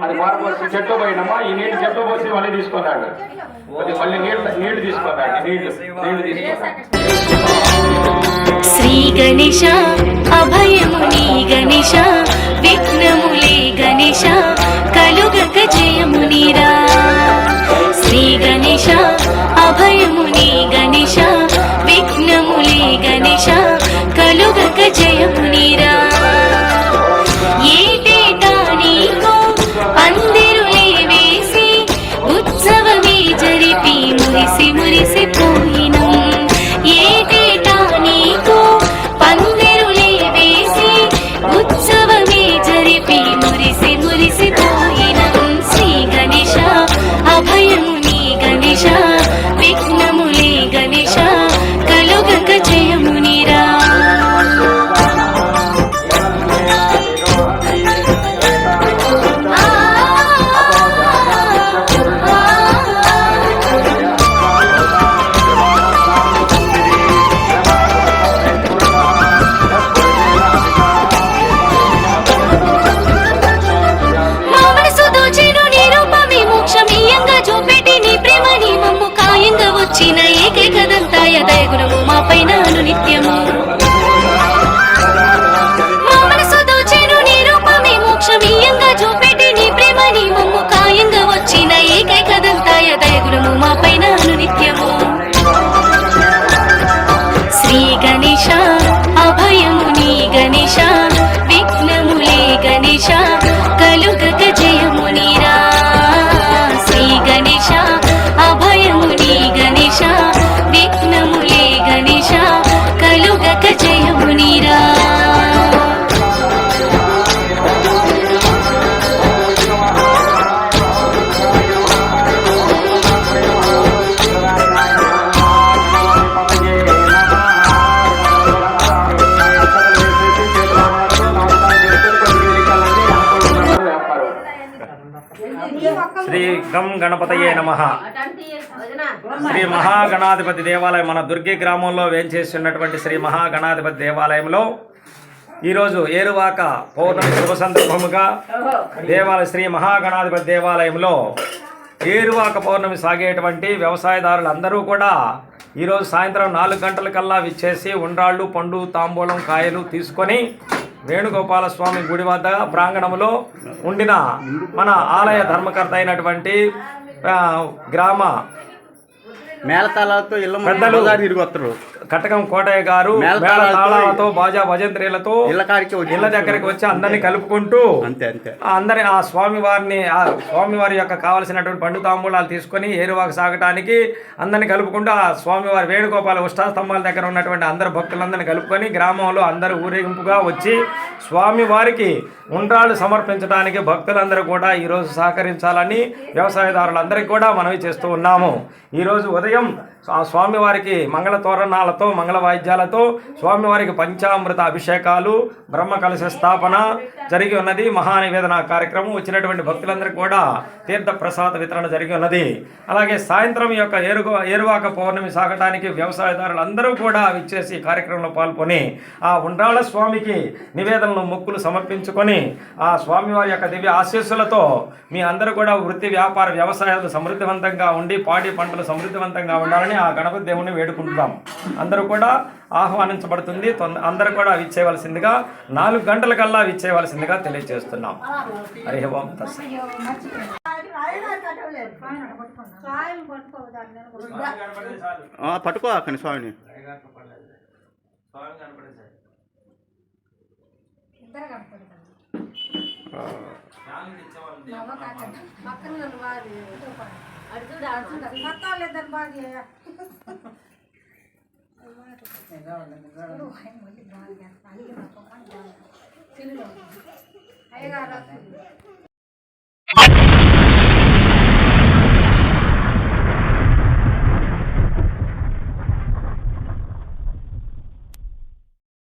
అది మార్పోసి చెట్లు పోయినమ్మా ఈ నీళ్ళు చెట్లు పోసి మళ్ళీ తీసుకున్నాడు మళ్ళీ నీళ్లు తీసుకున్నాడు నీళ్లు తీసుకున్నాడు. శ్రీ గణేశ అభయముని గణేశ విఘ్నములే గణేశ కలుగక జయమునిరా. శ్రీ గణేశ అభయముని గణేశ విఘ్నములే గణేశ కలుగక జయమునిరా. ఏటేటా నీకో పందిరులే వేసి ఉత్సవమే జరిపి మురిసి మురిసిపోయినం. ఏటేటా నీకో పందిరులే వేసి ఉత్సవమే జరిపి మురిసి మురిసిపోయినం. శ్రీ గణేశ అభయముని గణేశ విఘ్నములే గణేశ కలుగక జయమునిరా. వచ్చిన ఏకైక దంతాయ దయగుణము మా పైన నిత్యము. మా మనసు దోచెను నీ రూపమే మోక్షమీయంగా చూపెట్టి నీ ప్రేమ నీ మమ్ము కాయంగా వచ్చిన ఏకైక దంతాయ దయగుణము మా పైన నిత్యము. శ్రీ గణేశ అభయముని గణేశ విఘ్నములే గణేశ కలుగక జయమునిరా. శ్రీ గణేశ అభయముని గణేశ విఘ్నములే గణేశ కలుగక జయమునిరా. శ్రీ గం గణపతయే నమః. శ్రీ మహాగణాధిపతి దేవాలయం మన దుర్గి గ్రామంలో వేంచేస్తున్నటువంటి శ్రీ మహాగణాధిపతి దేవాలయంలో ఈరోజు ఏరువాక పౌర్ణమి శుభ సందర్భముగా శ్రీ మహాగణాధిపతి దేవాలయంలో ఏరువాక పౌర్ణమి సాగేటువంటి వ్యవసాయదారులందరూ కూడా ఈరోజు సాయంత్రం 4 గంటలకల్లా విచ్చేసి ఉండ్రాళ్ళు పండు తాంబూలం కాయలు తీసుకొని వేణుగోపాల స్వామి గుడి వద్ద ప్రాంగణంలో ఉండిన మన ఆలయ ధర్మకర్త అయినటువంటి గ్రామ మేళతాళాలతో పెద్దలు తిరిగొస్తారు కటకం కోటయ్య గారు మేళతాళాలతో బాజా భజంత్రీలతో ఇళ్ళ దగ్గరికి వచ్చి అందరినీ కలుపుకుంటూ అందరి ఆ స్వామివారి యొక్క కావలసినటువంటి పండు తాంబూలాలు తీసుకొని ఏరువాక సాగటానికి అందరినీ కలుపుకుంటూ ఆ స్వామివారి వేణుగోపాల ఉష్టాస్తంభాల దగ్గర ఉన్నటువంటి అందరు భక్తులందరినీ కలుపుకొని గ్రామంలో అందరూ ఊరేగింపుగా వచ్చి స్వామివారికి ఉండ్రాళ్ళు సమర్పించడానికి భక్తులందరూ కూడా ఈరోజు సహకరించాలని వ్యవసాయదారులందరికీ కూడా మనవి చేస్తూ ఉన్నాము. ఈరోజు ఉదయం స్వామివారికి మంగళ తోరణాలతో మంగళ వాయిద్యాలతో స్వామివారికి పంచామృత అభిషేకాలు బ్రహ్మ కలశ స్థాపన జరిగి ఉన్నది. మహానివేదన కార్యక్రమం వచ్చినటువంటి భక్తులందరికీ కూడా తీర్థ ప్రసాద వితరణ జరిగి ఉన్నది. అలాగే సాయంత్రం యొక్క ఏరువాక పౌర్ణమి సాగటానికి వ్యవసాయదారులందరూ కూడా విచ్చేసి కార్యక్రమంలో పాల్గొని ఆ ఉండ్రాళ్ళ స్వామికి నివేదనలు మొక్కులు సమర్పించుకొని ఆ స్వామివారి యొక్క దివ్య ఆశీస్సులతో మీ అందరూ కూడా వృత్తి వ్యాపార వ్యవసాయాలు సమృద్ధివంతంగా ఉండి పాడి పంటలు సమృద్ధివంతంగా ఉండాలని ఆ గణపతి దేవుని వేడుకుంటున్నాం. అందరూ కూడా ఆహ్వానించబడుతుంది. అందరూ కూడా విచ్చేయవలసిందిగా 4 గంటలకల్లా విచ్చేయవలసిందిగా తెలియజేస్తున్నాం. హరి ఓం తస్సత్. పట్టుకో అక్కడి స్వామిని అయ్యగారు